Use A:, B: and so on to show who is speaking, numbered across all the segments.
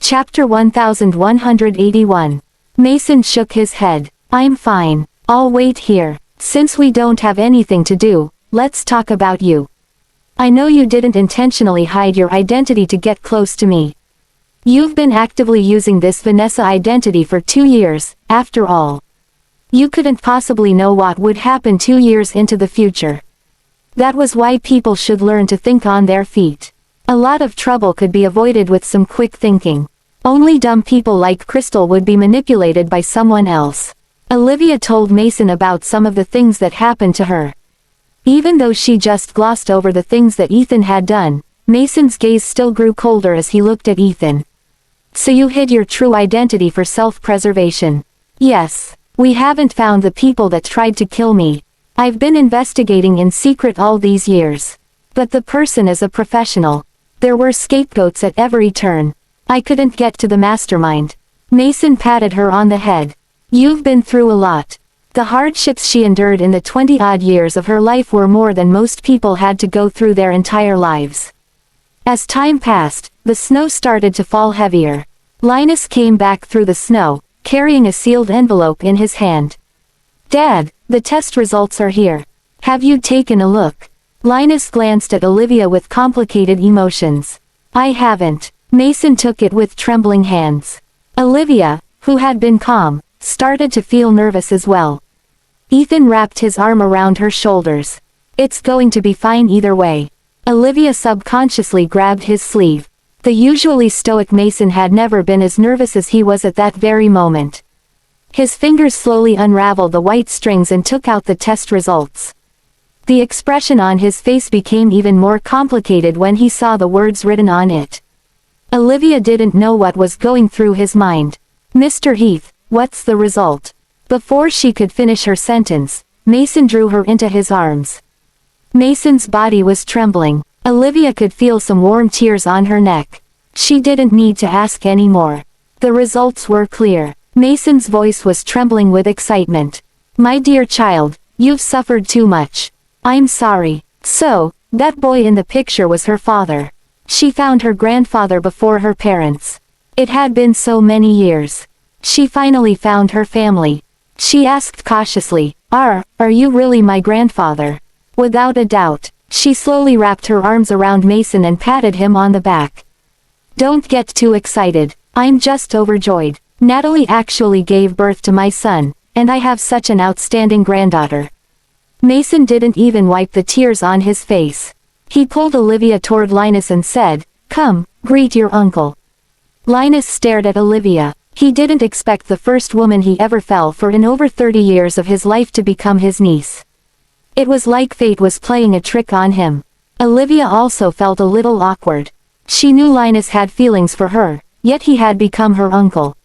A: Chapter 1181. Mason shook his head. I'm fine. I'll wait here. Since we don't have anything to do, let's talk about you. I know you didn't intentionally hide your identity to get close to me. You've been actively using this Vanessa identity for 2 years, after all. You couldn't possibly know what would happen 2 years into the future. That was why people should learn to think on their feet. A lot of trouble could be avoided with some quick thinking. Only dumb people like Crystal would be manipulated by someone else. Olivia told Mason about some of the things that happened to her. Even though she just glossed over the things that Ethan had done, Mason's gaze still grew colder as he looked at Ethan. So you hid your true identity for self-preservation. Yes. We haven't found the people that tried to kill me. I've been investigating in secret all these years. But the person is a professional. There were scapegoats at every turn. I couldn't get to the mastermind. Mason patted her on the head. You've been through a lot. The hardships she endured in the 20-odd years of her life were more than most people had to go through their entire lives. As time passed, the snow started to fall heavier. Linus came back through the snow, carrying a sealed envelope in his hand. Dad, the test results are here. Have you taken a look? Linus glanced at Olivia with complicated emotions. I haven't. Mason took it with trembling hands. Olivia, who had been calm, started to feel nervous as well. Ethan wrapped his arm around her shoulders. It's going to be fine either way. Olivia subconsciously grabbed his sleeve. The usually stoic Mason had never been as nervous as he was at that very moment. His fingers slowly unraveled the white strings and took out the test results. The expression on his face became even more complicated when he saw the words written on it. Olivia didn't know what was going through his mind. Mr. Heath, what's the result? Before she could finish her sentence, Mason drew her into his arms. Mason's body was trembling. Olivia could feel some warm tears on her neck. She didn't need to ask any more. The results were clear. Mason's voice was trembling with excitement. My dear child, you've suffered too much. I'm sorry. So, that boy in the picture was her father. She found her grandfather before her parents. It had been so many years. She finally found her family. She asked cautiously, Are you really my grandfather? Without a doubt. She slowly wrapped her arms around Mason and patted him on the back. Don't get too excited. I'm just overjoyed. Natalie actually gave birth to my son, and I have such an outstanding granddaughter. Mason didn't even wipe the tears on his face. He pulled Olivia toward Linus and said, Come, greet your uncle. Linus stared at Olivia. He didn't expect the first woman he ever fell for in over 30 years of his life to become his niece. It was like fate was playing a trick on him. Olivia also felt a little awkward. She knew Linus had feelings for her, yet he had become her uncle.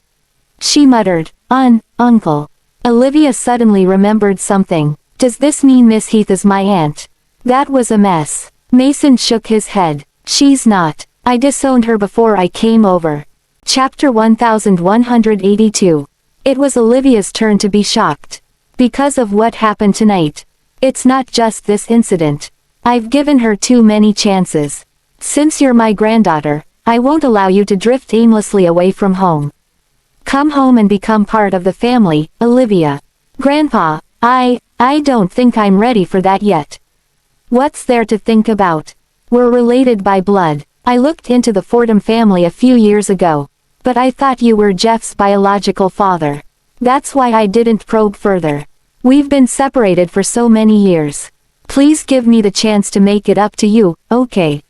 A: She muttered, Uncle. Olivia suddenly remembered something. Does this mean Miss Heath is my aunt? That was a mess. Mason shook his head. She's not. I disowned her before I came over. Chapter 1182. It was Olivia's turn to be shocked. Because of what happened tonight. It's not just this incident. I've given her too many chances. Since you're my granddaughter, I won't allow you to drift aimlessly away from home. Come home and become part of the family, Olivia. Grandpa, I don't think I'm ready for that yet. What's there to think about? We're related by blood. I looked into the Fordham family a few years ago. But I thought you were Jeff's biological father. That's why I didn't probe further. We've been separated for so many years. Please give me the chance to make it up to you, okay?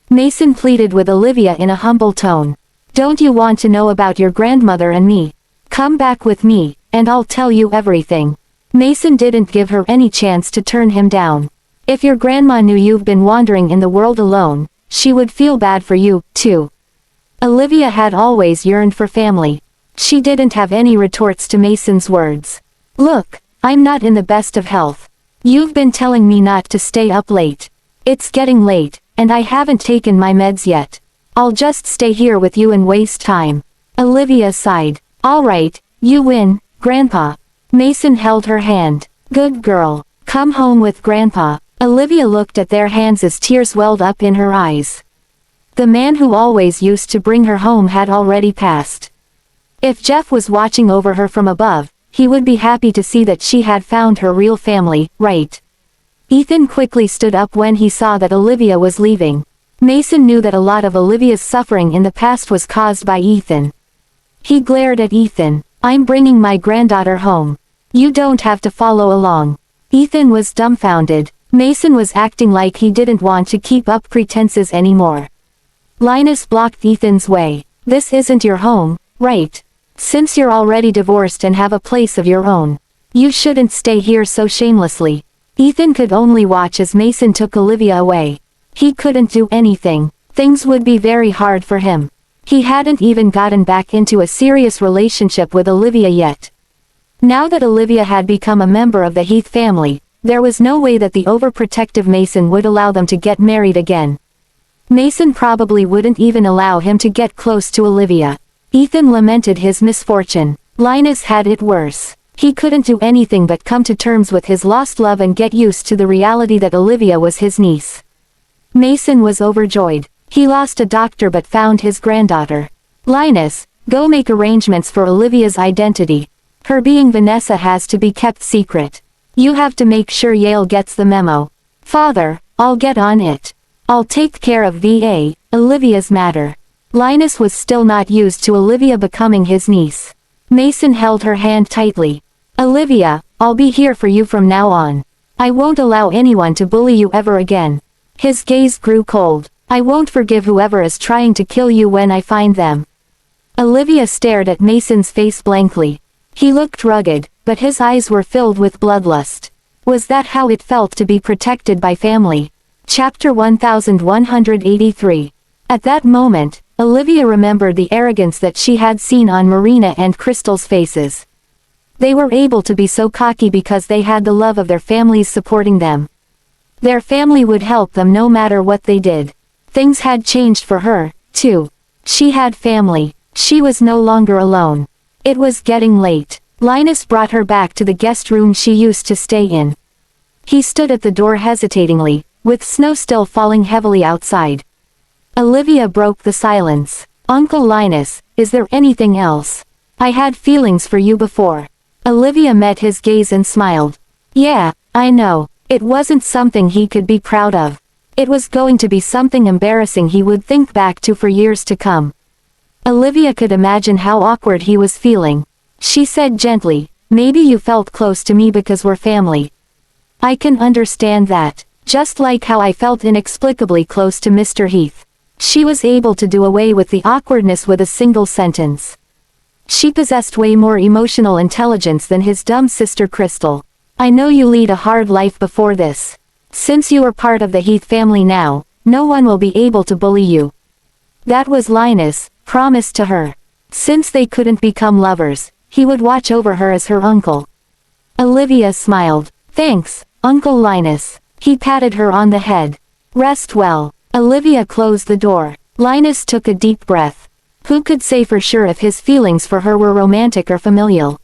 A: Mason pleaded with Olivia in a humble tone. Don't you want to know about your grandmother and me? Come back with me, and I'll tell you everything. Mason didn't give her any chance to turn him down. If your grandma knew you've been wandering in the world alone, she would feel bad for you, too. Olivia had always yearned for family. She didn't have any retorts to Mason's words. Look, I'm not in the best of health. You've been telling me not to stay up late. It's getting late, and I haven't taken my meds yet. I'll just stay here with you and waste time. Olivia sighed. All right, you win, Grandpa. Mason held her hand. Good girl. Come home with Grandpa. Olivia looked at their hands as tears welled up in her eyes. The man who always used to bring her home had already passed. If Jeff was watching over her from above, he would be happy to see that she had found her real family, right? Ethan quickly stood up when he saw that Olivia was leaving. Mason knew that a lot of Olivia's suffering in the past was caused by Ethan. He glared at Ethan. "I'm bringing my granddaughter home. You don't have to follow along." Ethan was dumbfounded. Mason was acting like he didn't want to keep up pretenses anymore. Linus blocked Ethan's way. "This isn't your home, right? Since you're already divorced and have a place of your own, you shouldn't stay here so shamelessly." Ethan could only watch as Mason took Olivia away. He couldn't do anything. Things would be very hard for him. He hadn't even gotten back into a serious relationship with Olivia yet. Now that Olivia had become a member of the Heath family, there was no way that the overprotective Mason would allow them to get married again. Mason probably wouldn't even allow him to get close to Olivia. Ethan lamented his misfortune. Linus had it worse. He couldn't do anything but come to terms with his lost love and get used to the reality that Olivia was his niece. Mason was overjoyed. He lost a doctor but found his granddaughter. "Linus, go make arrangements for Olivia's identity. Her being Vanessa has to be kept secret. You have to make sure Yale gets the memo." "Father, I'll get on it. I'll take care of Olivia's matter." Linus was still not used to Olivia becoming his niece. Mason held her hand tightly. "Olivia, I'll be here for you from now on. I won't allow anyone to bully you ever again." His gaze grew cold. "I won't forgive whoever is trying to kill you when I find them." Olivia stared at Mason's face blankly. He looked rugged, but his eyes were filled with bloodlust. Was that how it felt to be protected by family? Chapter 1183. At that moment, Olivia remembered the arrogance that she had seen on Marina and Crystal's faces. They were able to be so cocky because they had the love of their families supporting them. Their family would help them no matter what they did. Things had changed for her, too. She had family. She was no longer alone. It was getting late. Linus brought her back to the guest room she used to stay in. He stood at the door hesitatingly, with snow still falling heavily outside. Olivia broke the silence. "Uncle Linus, is there anything else? I had feelings for you before." Olivia met his gaze and smiled. "Yeah, I know. It wasn't something he could be proud of. It was going to be something embarrassing he would think back to for years to come." Olivia could imagine how awkward he was feeling. She said gently, "Maybe you felt close to me because we're family. I can understand that. Just like how I felt inexplicably close to Mr. Heath." She was able to do away with the awkwardness with a single sentence. She possessed way more emotional intelligence than his dumb sister Crystal. "I know you lead a hard life before this. Since you are part of the Heath family now, no one will be able to bully you." That was Linus' promise to her. Since they couldn't become lovers, he would watch over her as her uncle. Olivia smiled. "Thanks, Uncle Linus." He patted her on the head. "Rest well." Olivia closed the door. Linus took a deep breath. Who could say for sure if his feelings for her were romantic or familial?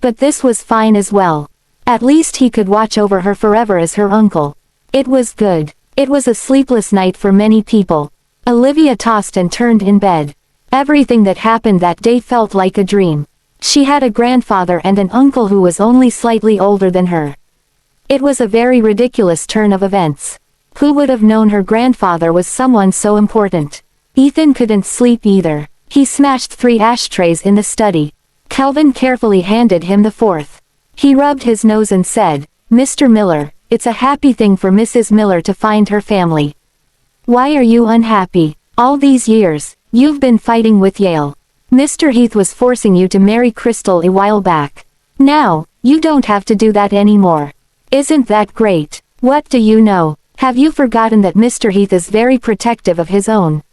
A: But this was fine as well. At least he could watch over her forever as her uncle. It was good. It was a sleepless night for many people. Olivia tossed and turned in bed. Everything that happened that day felt like a dream. She had a grandfather and an uncle who was only slightly older than her. It was a very ridiculous turn of events. Who would have known her grandfather was someone so important? Ethan couldn't sleep either. He smashed 3 ashtrays in the study. Calvin carefully handed him the 4th. He rubbed his nose and said, "Mr. Miller, it's a happy thing for Mrs. Miller to find her family. Why are you unhappy? All these years, you've been fighting with Yale. Mr. Heath was forcing you to marry Crystal a while back. Now, you don't have to do that anymore. Isn't that great? What do you know? Have you forgotten that Mr. Heath is very protective of his own?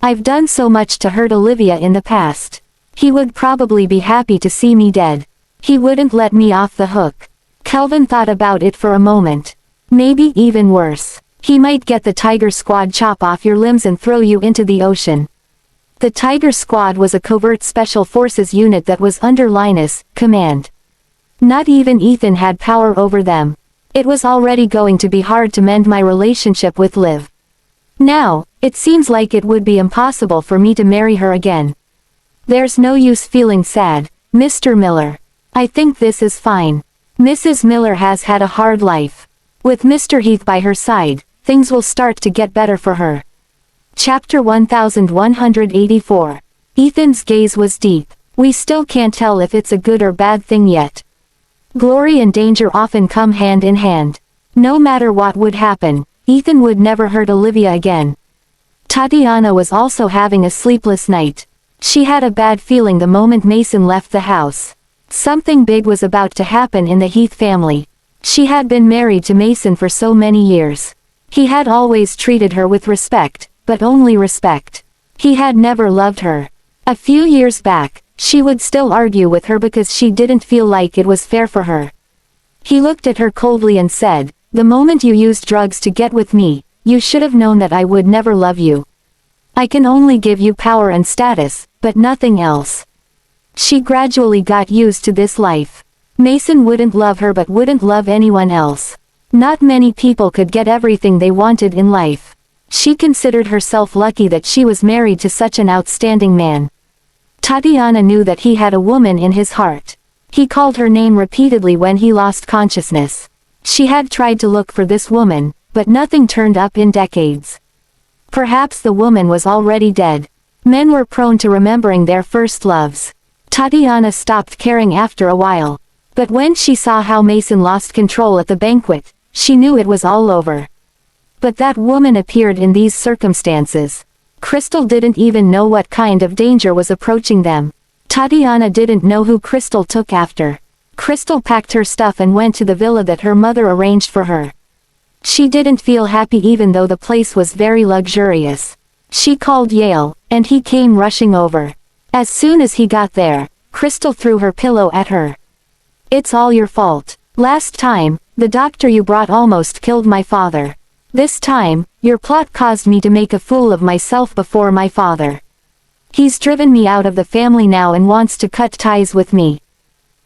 A: I've done so much to hurt Olivia in the past. He would probably be happy to see me dead. He wouldn't let me off the hook." Calvin thought about it for a moment. "Maybe even worse. He might get the Tiger Squad, chop off your limbs and throw you into the ocean." The Tiger Squad was a covert special forces unit that was under Linus' command. Not even Ethan had power over them. It was already going to be hard to mend my relationship with Liv. Now, it seems like it would be impossible for me to marry her again. There's no use feeling sad, Mr. Miller. I think this is fine. Mrs. Miller has had a hard life. With Mr. Heath by her side, things will start to get better for her. Chapter 1184. Ethan's gaze was deep. We still can't tell if it's a good or bad thing yet. Glory and danger often come hand in hand. No matter what would happen, Ethan would never hurt Olivia again. Tatiana was also having a sleepless night. She had a bad feeling the moment Mason left the house. Something big was about to happen in the Heath family. She had been married to Mason for so many years. He had always treated her with respect, but only respect. He had never loved her. A few years back, she would still argue with her because she didn't feel like it was fair for her. He looked at her coldly and said, "The moment you used drugs to get with me, you should have known that I would never love you. I can only give you power and status, but nothing else." She gradually got used to this life. Mason wouldn't love her but wouldn't love anyone else. Not many people could get everything they wanted in life. She considered herself lucky that she was married to such an outstanding man. Tatiana knew that he had a woman in his heart. He called her name repeatedly when he lost consciousness. She had tried to look for this woman, but nothing turned up in decades. Perhaps the woman was already dead. Men were prone to remembering their first loves. Tatiana stopped caring after a while. But when she saw how Mason lost control at the banquet, she knew it was all over. But that woman appeared in these circumstances. Crystal didn't even know what kind of danger was approaching them. Tatiana didn't know who Crystal took after. Crystal packed her stuff and went to the villa that her mother arranged for her. She didn't feel happy even though the place was very luxurious. She called Yale, and he came rushing over. As soon as he got there, Crystal threw her pillow at her. "It's all your fault. Last time, the doctor you brought almost killed my father. This time, your plot caused me to make a fool of myself before my father. He's driven me out of the family now and wants to cut ties with me.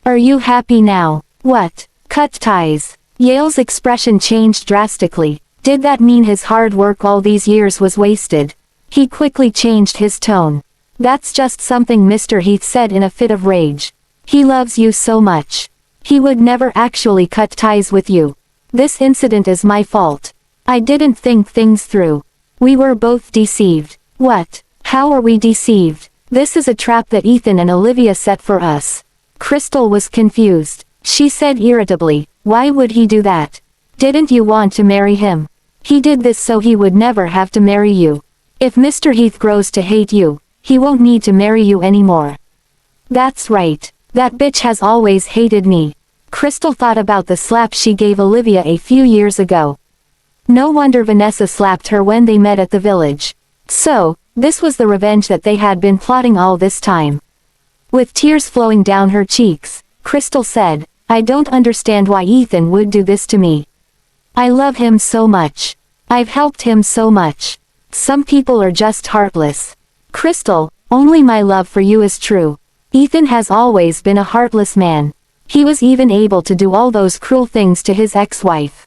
A: Are you happy now?" "What? Cut ties?" Yale's expression changed drastically. Did that mean his hard work all these years was wasted? He quickly changed his tone. "That's just something Mr. Heath said in a fit of rage. He loves you so much. He would never actually cut ties with you. This incident is my fault. I didn't think things through. We were both deceived." "What? How are we deceived?" "This is a trap that Ethan and Olivia set for us." Crystal was confused. She said irritably, "Why would he do that? Didn't you want to marry him? He did this so he would never have to marry you. If Mr. Heath grows to hate you, he won't need to marry you anymore." "That's right. That bitch has always hated me." Crystal thought about the slap she gave Olivia a few years ago. No wonder Vanessa slapped her when they met at the village. So, this was the revenge that they had been plotting all this time. With tears flowing down her cheeks, Crystal said, "I don't understand why Ethan would do this to me. I love him so much. I've helped him so much. Some people are just heartless." "Crystal, only my love for you is true. Ethan has always been a heartless man. He was even able to do all those cruel things to his ex-wife.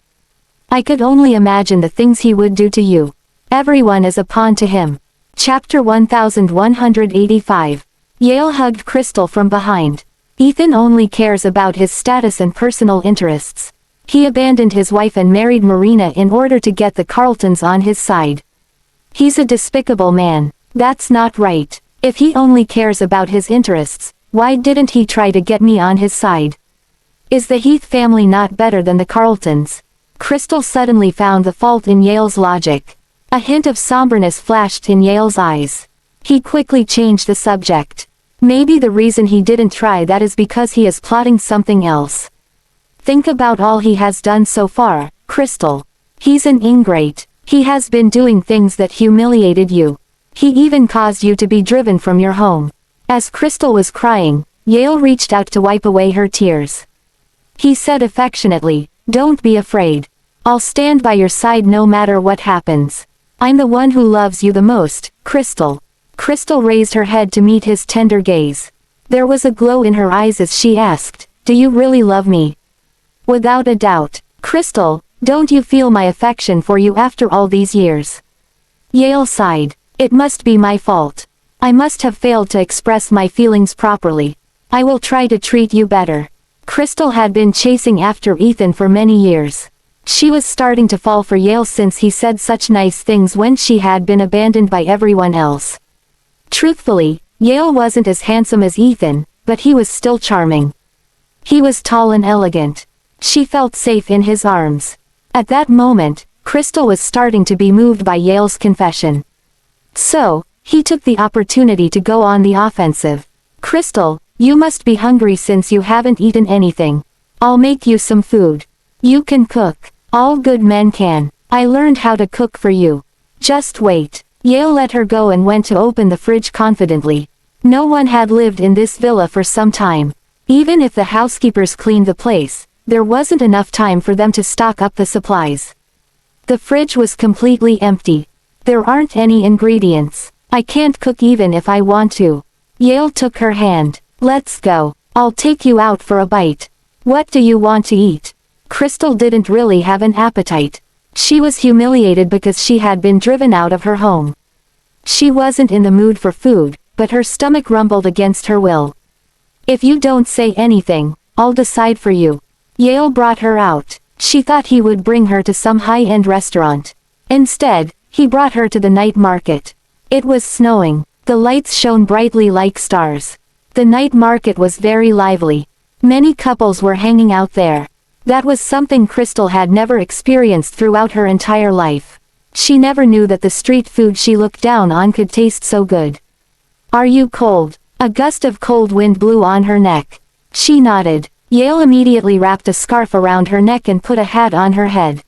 A: I could only imagine the things he would do to you. Everyone is a pawn to him." Chapter 1185. Yale hugged Crystal from behind. Ethan only cares about his status and personal interests. He abandoned his wife and married Marina in order to get the Carltons on his side. He's a despicable man. That's not right. If he only cares about his interests, why didn't he try to get me on his side? Is the Heath family not better than the Carltons? Crystal suddenly found the fault in Yale's logic. A hint of somberness flashed in Yale's eyes. He quickly changed the subject. Maybe the reason he didn't try that is because he is plotting something else. Think about all he has done so far, Crystal. He's an ingrate. He has been doing things that humiliated you. He even caused you to be driven from your home. As Crystal was crying, Yale reached out to wipe away her tears. He said affectionately, "Don't be afraid. I'll stand by your side no matter what happens. I'm the one who loves you the most, Crystal." Crystal raised her head to meet his tender gaze. There was a glow in her eyes as she asked, "Do you really love me?" "Without a doubt. Crystal, don't you feel my affection for you after all these years?" Yale sighed. It must be my fault. I must have failed to express my feelings properly. I will try to treat you better. Crystal had been chasing after Ethan for many years. She was starting to fall for Yale since he said such nice things when she had been abandoned by everyone else. Truthfully, Yale wasn't as handsome as Ethan, but he was still charming. He was tall and elegant. She felt safe in his arms. At that moment, Crystal was starting to be moved by Yale's confession. So, he took the opportunity to go on the offensive. Crystal, you must be hungry since you haven't eaten anything. I'll make you some food. You can cook. All good men can. I learned how to cook for you. Just wait. Yale let her go and went to open the fridge confidently. No one had lived in this villa for some time. Even if the housekeepers cleaned the place, there wasn't enough time for them to stock up the supplies. The fridge was completely empty. There aren't any ingredients. I can't cook even if I want to. Yale took her hand. Let's go. I'll take you out for a bite. What do you want to eat? Crystal didn't really have an appetite. She was humiliated because she had been driven out of her home. She wasn't in the mood for food, but her stomach rumbled against her will. If you don't say anything, I'll decide for you. Yale brought her out. She thought he would bring her to some high-end restaurant. Instead, he brought her to the night market. It was snowing. The lights shone brightly like stars. The night market was very lively. Many couples were hanging out there. That was something Crystal had never experienced throughout her entire life. She never knew that the street food she looked down on could taste so good. Are you cold? A gust of cold wind blew on her neck. She nodded. Yale immediately wrapped a scarf around her neck and put a hat on her head.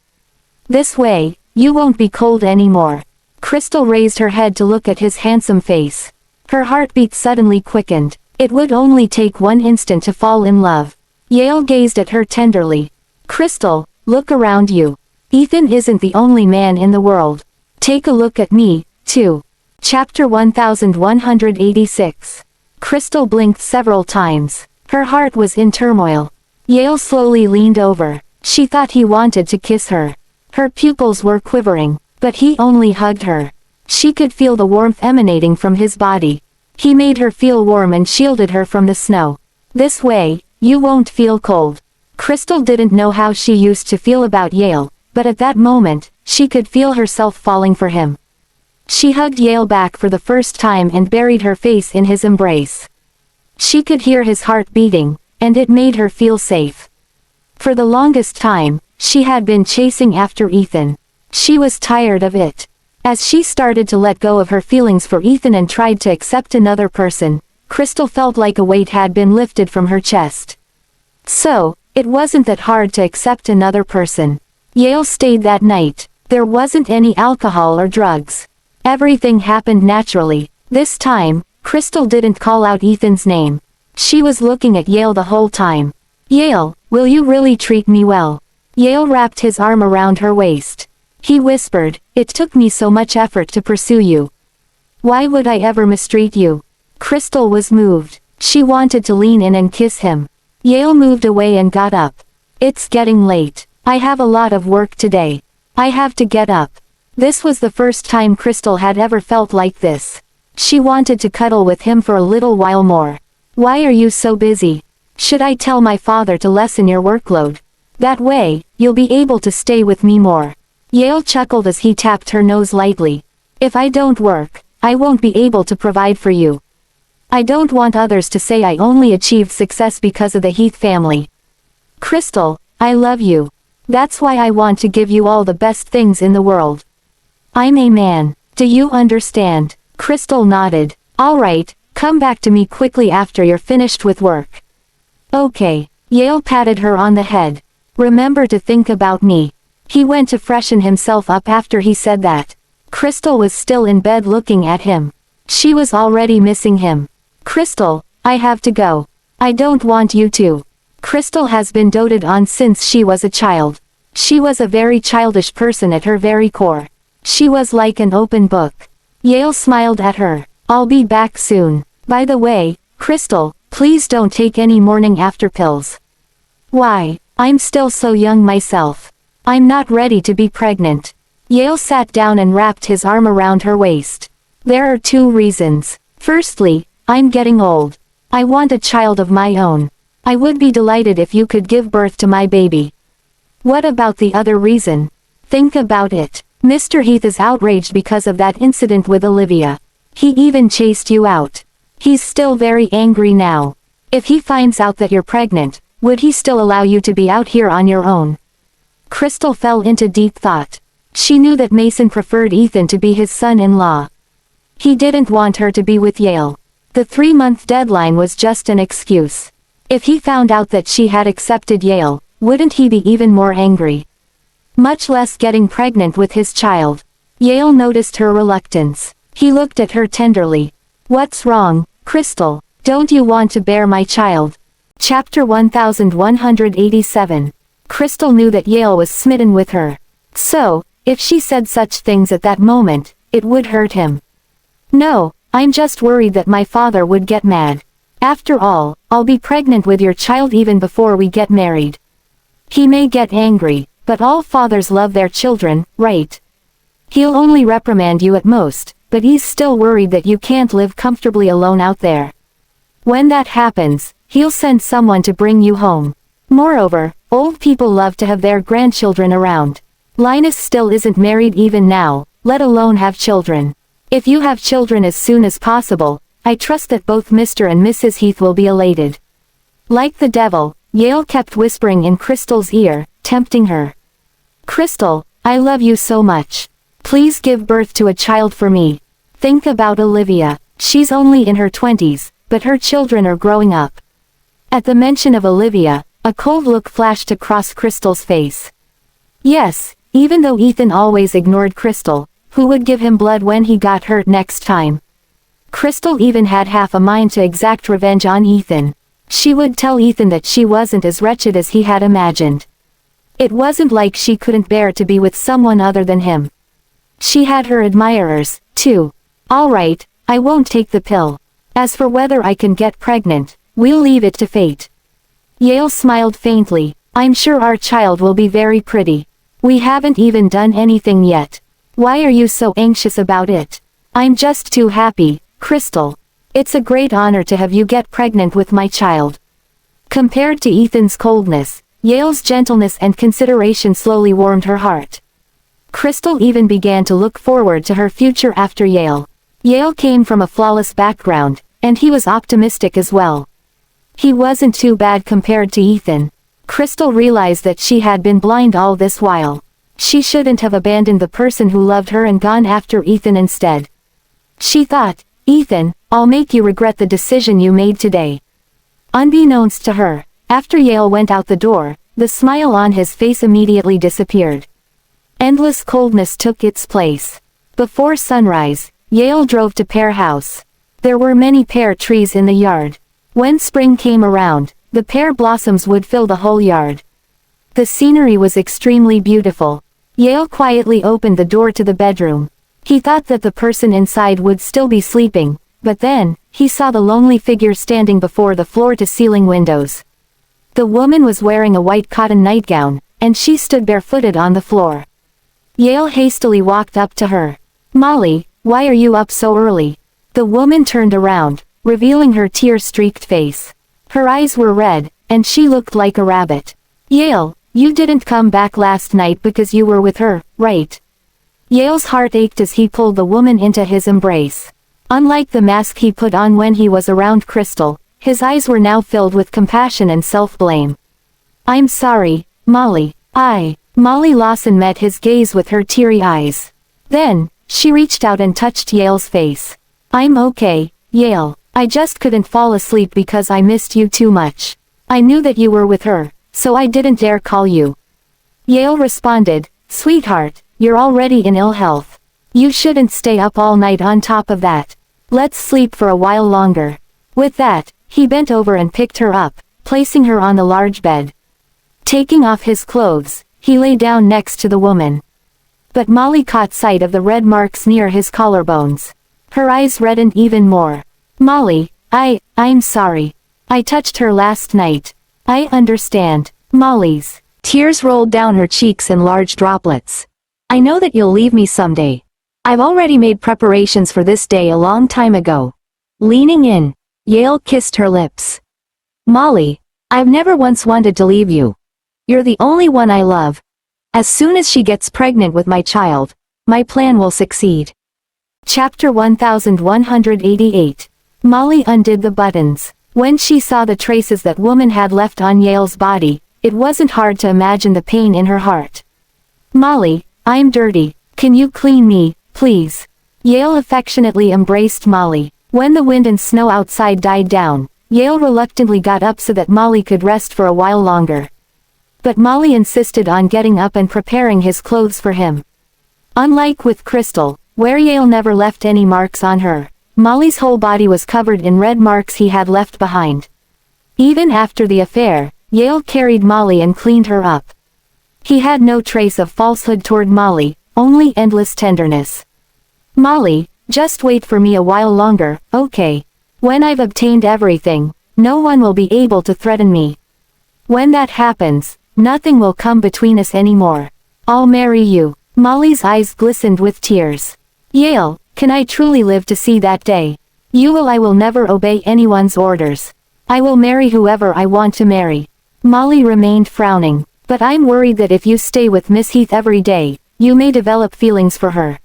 A: This way, you won't be cold anymore. Crystal raised her head to look at his handsome face. Her heartbeat suddenly quickened. It would only take one instant to fall in love. Yale gazed at her tenderly. Crystal, look around you. Ethan isn't the only man in the world. Take a look at me, too. Chapter 1186. Crystal blinked several times. Her heart was in turmoil. Yale slowly leaned over. She thought he wanted to kiss her. Her pupils were quivering, but he only hugged her. She could feel the warmth emanating from his body. He made her feel warm and shielded her from the snow. This way, you won't feel cold. Crystal didn't know how she used to feel about Yale, but at that moment, she could feel herself falling for him. She hugged Yale back for the first time and buried her face in his embrace. She could hear his heart beating, and it made her feel safe. For the longest time, she had been chasing after Ethan. She was tired of it. As she started to let go of her feelings for Ethan and tried to accept another person, Crystal felt like a weight had been lifted from her chest. So, it wasn't that hard to accept another person. Yale stayed that night. There wasn't any alcohol or drugs. Everything happened naturally. This time, Crystal didn't call out Ethan's name. She was looking at Yale the whole time. Yale, will you really treat me well? Yale wrapped his arm around her waist. He whispered, it took me so much effort to pursue you. Why would I ever mistreat you? Crystal was moved. She wanted to lean in and kiss him. Yale moved away and got up. It's getting late. I have a lot of work today. I have to get up. This was the first time Crystal had ever felt like this. She wanted to cuddle with him for a little while more. Why are you so busy? Should I tell my father to lessen your workload? That way, you'll be able to stay with me more. Yale chuckled as he tapped her nose lightly. If I don't work, I won't be able to provide for you. I don't want others to say I only achieved success because of the Heath family. Crystal, I love you. That's why I want to give you all the best things in the world. I'm a man. Do you understand? Crystal nodded. All right, come back to me quickly after you're finished with work. Okay. Yale patted her on the head. Remember to think about me. He went to freshen himself up after he said that. Crystal was still in bed looking at him. She was already missing him. Crystal, I have to go. I don't want you to. Crystal has been doted on since she was a child. She was a very childish person at her very core. She was like an open book. Yale smiled at her. I'll be back soon. By the way, Crystal, please don't take any morning after pills. Why? I'm still so young myself. I'm not ready to be pregnant. Yale sat down and wrapped his arm around her waist. There are two reasons. Firstly, I'm getting old. I want a child of my own. I would be delighted if you could give birth to my baby. What about the other reason? Think about it. Mr. Heath is outraged because of that incident with Olivia. He even chased you out. He's still very angry now. If he finds out that you're pregnant, would he still allow you to be out here on your own? Crystal fell into deep thought. She knew that Mason preferred Ethan to be his son-in-law. He didn't want her to be with Yale. The 3-month deadline was just an excuse. If he found out that she had accepted Yale, wouldn't he be even more angry? Much less getting pregnant with his child. Yale noticed her reluctance. He looked at her tenderly. What's wrong, Crystal? Don't you want to bear my child? Chapter 1187. Crystal knew that Yale was smitten with her. So, if she said such things at that moment, it would hurt him. No, I'm just worried that my father would get mad. After all, I'll be pregnant with your child even before we get married. He may get angry, but all fathers love their children, right? He'll only reprimand you at most, but he's still worried that you can't live comfortably alone out there. When that happens, he'll send someone to bring you home. Moreover, old people love to have their grandchildren around. Linus still isn't married even now, let alone have children. If you have children as soon as possible, I trust that both Mr. and Mrs. Heath will be elated. Like the devil, Yale kept whispering in Crystal's ear, tempting her. Crystal, I love you so much. Please give birth to a child for me. Think about Olivia. She's only in her 20s, but her children are growing up. At the mention of Olivia, a cold look flashed across Crystal's face. Yes, even though Ethan always ignored Crystal, who would give him blood when he got hurt next time? Crystal even had half a mind to exact revenge on Ethan. She would tell Ethan that she wasn't as wretched as he had imagined. It wasn't like she couldn't bear to be with someone other than him. She had her admirers, too. Alright, I won't take the pill. As for whether I can get pregnant, we'll leave it to fate. Yale smiled faintly. I'm sure our child will be very pretty. We haven't even done anything yet. Why are you so anxious about it? I'm just too happy, Crystal. It's a great honor to have you get pregnant with my child. Compared to Ethan's coldness, Yale's gentleness and consideration slowly warmed her heart. Crystal even began to look forward to her future after Yale. Yale came from a flawless background, and he was optimistic as well. He wasn't too bad compared to Ethan. Crystal realized that she had been blind all this while. She shouldn't have abandoned the person who loved her and gone after Ethan instead. She thought, Ethan, I'll make you regret the decision you made today. Unbeknownst to her, after Yale went out the door, the smile on his face immediately disappeared. Endless coldness took its place. Before sunrise, Yale drove to Pear House. There were many pear trees in the yard. When spring came around, the pear blossoms would fill the whole yard. The scenery was extremely beautiful. Yale quietly opened the door to the bedroom. He thought that the person inside would still be sleeping, but then, he saw the lonely figure standing before the floor-to-ceiling windows. The woman was wearing a white cotton nightgown, and she stood barefooted on the floor. Yale hastily walked up to her. Molly, why are you up so early? The woman turned around, revealing her tear-streaked face. Her eyes were red, and she looked like a rabbit. Yale, you didn't come back last night because you were with her, right? Yale's heart ached as he pulled the woman into his embrace. Unlike the mask he put on when he was around Crystal, his eyes were now filled with compassion and self-blame. I'm sorry, Molly. Molly Lawson met his gaze with her teary eyes. Then, she reached out and touched Yale's face. I'm okay, Yale. I just couldn't fall asleep because I missed you too much. I knew that you were with her, so I didn't dare call you. Yale responded, Sweetheart, you're already in ill health. You shouldn't stay up all night on top of that. Let's sleep for a while longer. With that, he bent over and picked her up, placing her on the large bed. Taking off his clothes, he lay down next to the woman. But Molly caught sight of the red marks near his collarbones. Her eyes reddened even more. Molly, I'm sorry. I touched her last night. I understand. Molly's tears rolled down her cheeks in large droplets. I know that you'll leave me someday. I've already made preparations for this day a long time ago. Leaning in, Yale kissed her lips. Molly, I've never once wanted to leave you. You're the only one I love. As soon as she gets pregnant with my child, my plan will succeed. Chapter 1188. Molly undid the buttons. When she saw the traces that woman had left on Yale's body, it wasn't hard to imagine the pain in her heart. Molly, I'm dirty. Can you clean me, please? Yale affectionately embraced Molly. When the wind and snow outside died down, Yale reluctantly got up so that Molly could rest for a while longer. But Molly insisted on getting up and preparing his clothes for him. Unlike with Crystal, where Yale never left any marks on her, Molly's whole body was covered in red marks he had left behind. Even after the affair, Yale carried Molly and cleaned her up. He had no trace of falsehood toward Molly, only endless tenderness. Molly, just wait for me a while longer, okay? When I've obtained everything, no one will be able to threaten me. When that happens, nothing will come between us anymore. I'll marry you. Molly's eyes glistened with tears. Yale, can I truly live to see that day? I will never obey anyone's orders. I will marry whoever I want to marry. Molly remained frowning. But I'm worried that if you stay with Miss Heath every day, you may develop feelings for her.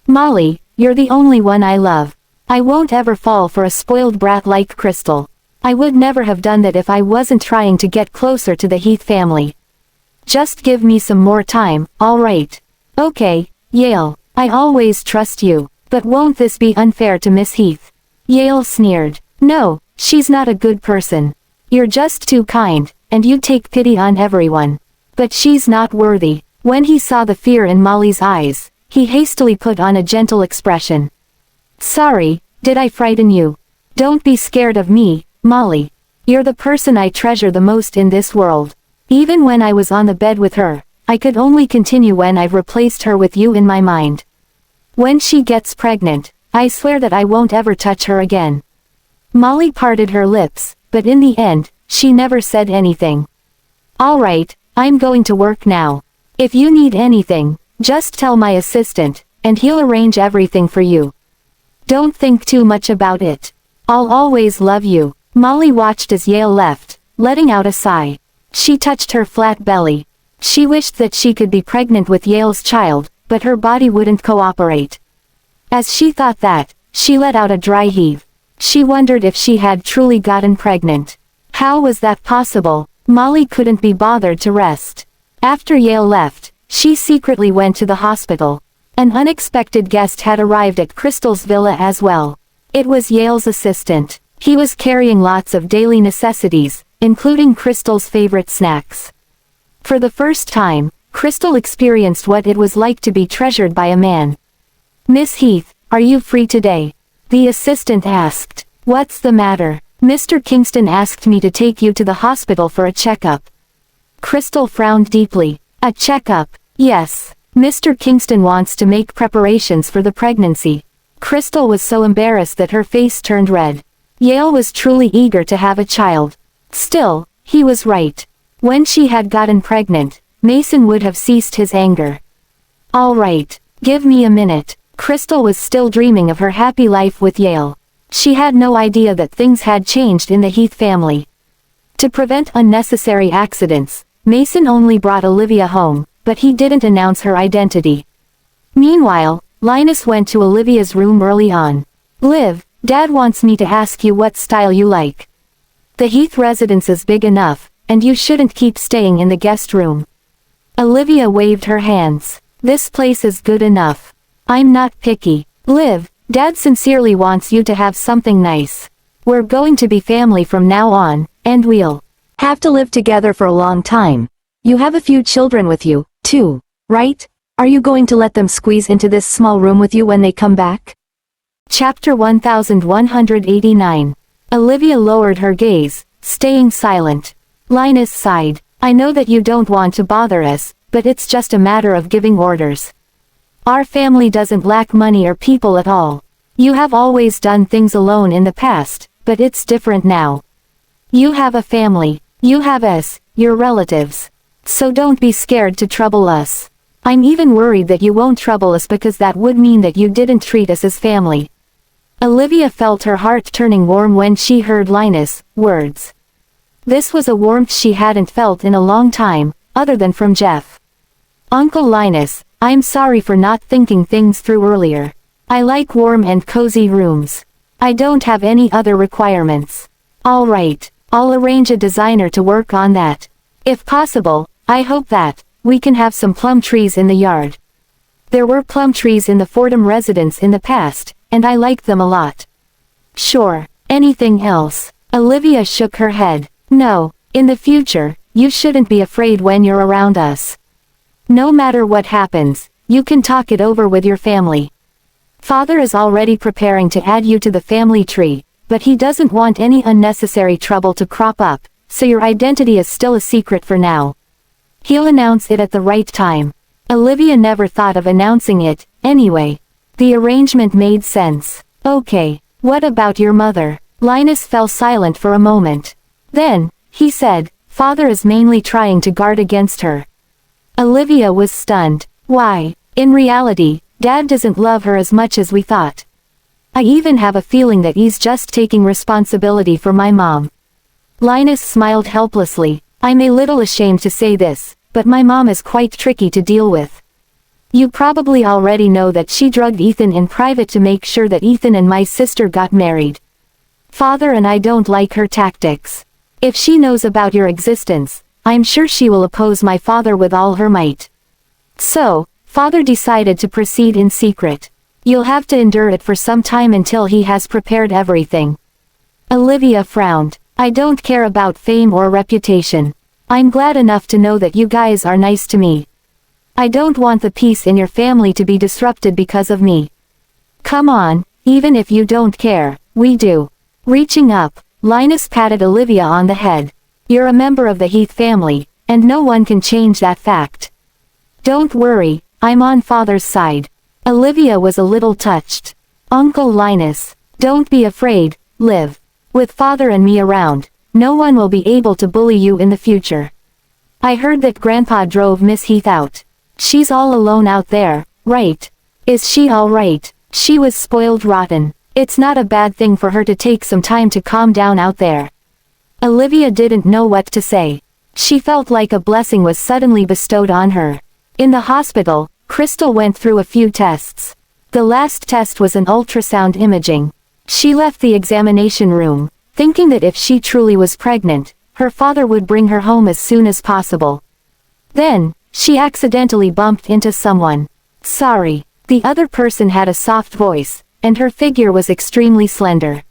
A: Molly, you're the only one I love. I won't ever fall for a spoiled brat like Crystal. I would never have done that if I wasn't trying to get closer to the Heath family. Just give me some more time, alright? Okay, Yale, I always trust you, but won't this be unfair to Miss Heath? Yale sneered. No, she's not a good person. You're just too kind, and you take pity on everyone. But she's not worthy. When he saw the fear in Molly's eyes, he hastily put on a gentle expression. Sorry, did I frighten you? Don't be scared of me, Molly. You're the person I treasure the most in this world. Even when I was on the bed with her, I could only continue when I've replaced her with you in my mind. When she gets pregnant, I swear that I won't ever touch her again. Molly parted her lips, but in the end, she never said anything. Alright, I'm going to work now. If you need anything, just tell my assistant, and he'll arrange everything for you. Don't think too much about it. I'll always love you. Molly watched as Yale left, letting out a sigh. She touched her flat belly. She wished that she could be pregnant with Yale's child, but her body wouldn't cooperate. As she thought that, she let out a dry heave. She wondered if she had truly gotten pregnant. How was that possible? Molly couldn't be bothered to rest. After Yale left, she secretly went to the hospital. An unexpected guest had arrived at Crystal's villa as well. It was Yale's assistant. He was carrying lots of daily necessities, including Crystal's favorite snacks. For the first time, Crystal experienced what it was like to be treasured by a man. Miss Heath, are you free today? The assistant asked. What's the matter? Mr. Kingston asked me to take you to the hospital for a checkup. Crystal frowned deeply. A checkup? Yes. Mr. Kingston wants to make preparations for the pregnancy. Crystal was so embarrassed that her face turned red. Yale was truly eager to have a child. Still, he was right. When she had gotten pregnant, Mason would have ceased his anger. All right, give me a minute. Crystal was still dreaming of her happy life with Yale. She had no idea that things had changed in the Heath family. To prevent unnecessary accidents, Mason only brought Olivia home, but he didn't announce her identity. Meanwhile, Linus went to Olivia's room early on. Liv, Dad wants me to ask you what style you like. The Heath residence is big enough, and you shouldn't keep staying in the guest room. Olivia waved her hands. This place is good enough. I'm not picky. Liv, Dad sincerely wants you to have something nice. We're going to be family from now on, and we'll have to live together for a long time. You have a few children with you, too, right? Are you going to let them squeeze into this small room with you when they come back? Chapter 1189. Olivia lowered her gaze, staying silent. Linus sighed. I know that you don't want to bother us, but it's just a matter of giving orders. Our family doesn't lack money or people at all. You have always done things alone in the past, but it's different now. You have a family. You have us, your relatives. So don't be scared to trouble us. I'm even worried that you won't trouble us because that would mean that you didn't treat us as family." Olivia felt her heart turning warm when she heard Linus' words. This was a warmth she hadn't felt in a long time, other than from Jeff. "Uncle Linus, I'm sorry for not thinking things through earlier. I like warm and cozy rooms. I don't have any other requirements." "All right, I'll arrange a designer to work on that. If possible, I hope that we can have some plum trees in the yard. There were plum trees in the Fordham residence in the past, and I liked them a lot." "Sure, anything else?" Olivia shook her head. "No, in the future, you shouldn't be afraid when you're around us. No matter what happens, you can talk it over with your family. Father is already preparing to add you to the family tree, but he doesn't want any unnecessary trouble to crop up, so your identity is still a secret for now. He'll announce it at the right time." Olivia never thought of announcing it, anyway. The arrangement made sense. "Okay, what about your mother?" Linus fell silent for a moment. Then, he said, "Father is mainly trying to guard against her." Olivia was stunned. "Why? In reality, Dad doesn't love her as much as we thought. I even have a feeling that he's just taking responsibility for my mom." Linus smiled helplessly. "I'm a little ashamed to say this, but my mom is quite tricky to deal with. You probably already know that she drugged Ethan in private to make sure that Ethan and my sister got married. Father and I don't like her tactics. If she knows about your existence, I'm sure she will oppose my father with all her might. So, Father decided to proceed in secret. You'll have to endure it for some time until he has prepared everything." Olivia frowned. "I don't care about fame or reputation. I'm glad enough to know that you guys are nice to me. I don't want the peace in your family to be disrupted because of me. Come on, even if you don't care, we do." Reaching up, Linus patted Olivia on the head. "You're a member of the Heath family, and no one can change that fact. Don't worry, I'm on Father's side." Olivia was a little touched. "Uncle Linus, don't be afraid, Liv. With Father and me around, no one will be able to bully you in the future. I heard that Grandpa drove Miss Heath out. She's all alone out there, right? Is she all right?" "She was spoiled rotten. It's not a bad thing for her to take some time to calm down out there." Olivia didn't know what to say. She felt like a blessing was suddenly bestowed on her. In the hospital, Crystal went through a few tests. The last test was an ultrasound imaging. She left the examination room, thinking that if she truly was pregnant, her father would bring her home as soon as possible. Then, she accidentally bumped into someone. "Sorry." The other person had a soft voice, and her figure was extremely slender.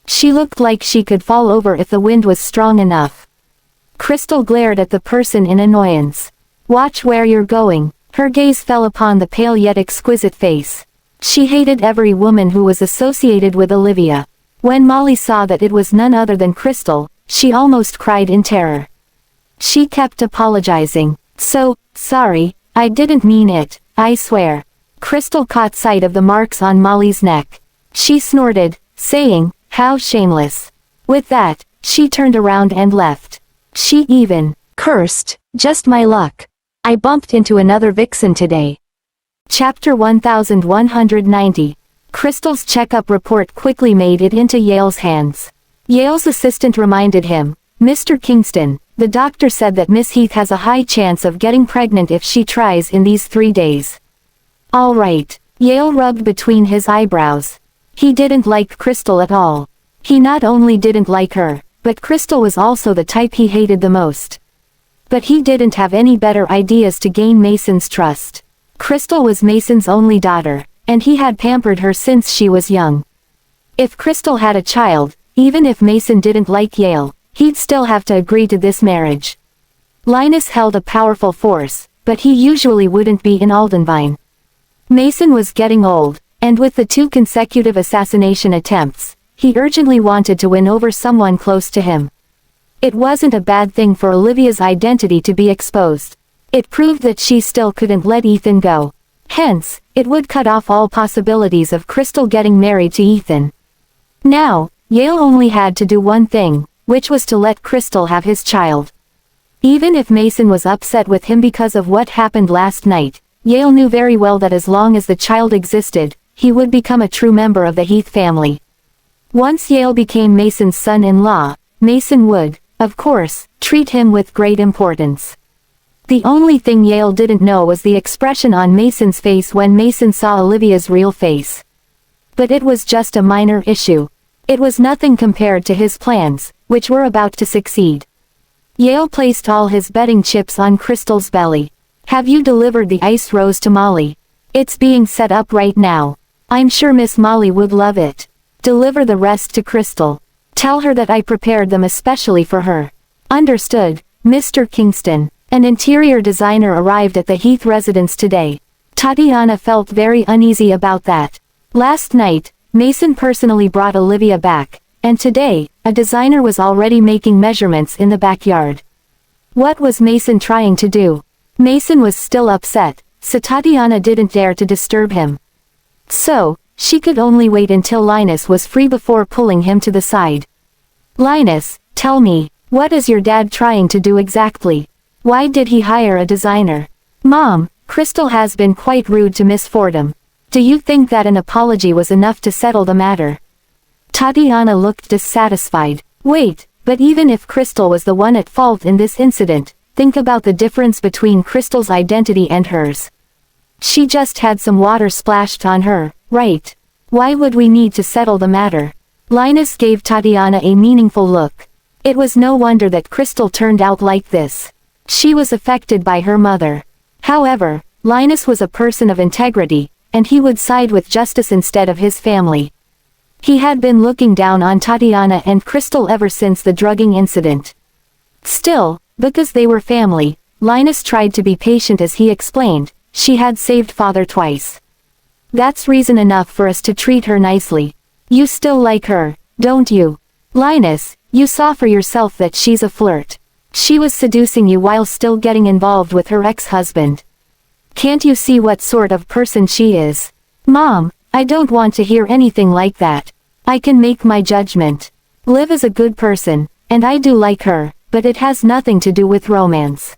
A: She looked like she could fall over if the wind was strong enough. Crystal glared at the person in annoyance. "Watch where you're going." Her gaze fell upon the pale yet exquisite face. She hated every woman who was associated with Olivia. When Molly saw that it was none other than Crystal, she almost cried in terror. She kept apologizing. "So, sorry, I didn't mean it, I swear." Crystal caught sight of the marks on Molly's neck. She snorted, saying, "How shameless." With that, she turned around and left. She even cursed, "Just my luck. I bumped into another vixen today." Chapter 1190. Crystal's checkup report quickly made it into Yale's hands. Yale's assistant reminded him, "Mr. Kingston, the doctor said that Miss Heath has a high chance of getting pregnant if she tries in these 3 days." "All right." Yale rubbed between his eyebrows. He didn't like Crystal at all. He not only didn't like her, but Crystal was also the type he hated the most. But he didn't have any better ideas to gain Mason's trust. Crystal was Mason's only daughter, and he had pampered her since she was young. If Crystal had a child, even if Mason didn't like Yale, he'd still have to agree to this marriage. Linus held a powerful force, but he usually wouldn't be in Aldenvine. Mason was getting old, and with the 2 consecutive assassination attempts, he urgently wanted to win over someone close to him. It wasn't a bad thing for Olivia's identity to be exposed. It proved that she still couldn't let Ethan go. Hence, it would cut off all possibilities of Crystal getting married to Ethan. Now, Yale only had to do one thing, which was to let Crystal have his child. Even if Mason was upset with him because of what happened last night, Yale knew very well that as long as the child existed, he would become a true member of the Heath family. Once Yale became Mason's son-in-law, Mason would, of course, treat him with great importance. The only thing Yale didn't know was the expression on Mason's face when Mason saw Olivia's real face. But it was just a minor issue. It was nothing compared to his plans, which were about to succeed. Yale placed all his betting chips on Crystal's belly. Have you delivered the iced rose to Molly? It's being set up right now. I'm sure Miss Molly would love it. Deliver the rest to Crystal. Tell her that I prepared them especially for her. Understood, Mr. Kingston. An interior designer arrived at the Heath residence today. Tatiana felt very uneasy about that. Last night, Mason personally brought Olivia back, and today, a designer was already making measurements in the backyard. What was Mason trying to do? Mason was still upset, so Tatiana didn't dare to disturb him. So, she could only wait until Linus was free before pulling him to the side. Linus, tell me, what is your dad trying to do exactly? Why did he hire a designer? Mom, Crystal has been quite rude to Miss Fordham. Do you think that an apology was enough to settle the matter? Tatiana looked dissatisfied. Wait, but even if Crystal was the one at fault in this incident, think about the difference between Crystal's identity and hers. She just had some water splashed on her, right? Why would we need to settle the matter? Linus gave Tatiana a meaningful look. It was no wonder that Crystal turned out like this. She was affected by her mother. However, Linus was a person of integrity, and he would side with justice instead of his family. He had been looking down on Tatiana and Crystal ever since the drugging incident. Still, because they were family, Linus tried to be patient as he explained, she had saved father twice. That's reason enough for us to treat her nicely. You still like her, don't you? Linus, you saw for yourself that she's a flirt. She was seducing you while still getting involved with her ex-husband. Can't you see what sort of person she is? Mom, I don't want to hear anything like that. I can make my judgment. Liv is a good person, and I do like her, but it has nothing to do with romance.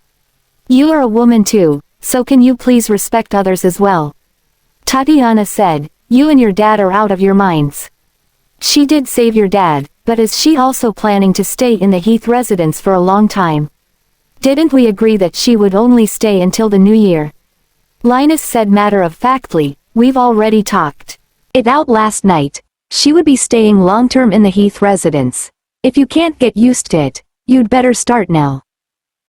A: You are a woman too, so can you please respect others as well? Tatiana said, you and your dad are out of your minds. She did save your dad, but is she also planning to stay in the Heath residence for a long time? Didn't we agree that she would only stay until the new year? Linus said matter-of-factly, we've already talked it out last night. She would be staying long-term in the Heath residence. If you can't get used to it, you'd better start now.